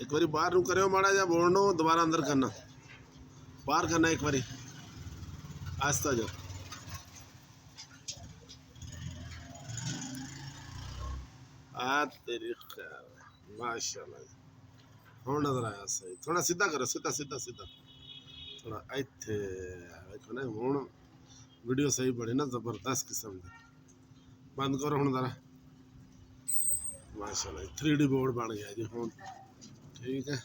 एक बारी बाहर नु करो माड़ा जा बोलनो दोबारा अंदर करना बाहर करना एक बारी आस्ता जो तेरी खैर माशाल्लाह हुण नजर आया सही थोड़ा सीधा करो सीधा सीधा सीधा थोड़ा इत्थे देखो ना हुण वीडियो सही बनी ना जबरदस्त किस्म दी बंद करो हुण जरा माशाल्लाह 3D बोर्ड बन गया जी हुण ठीक है।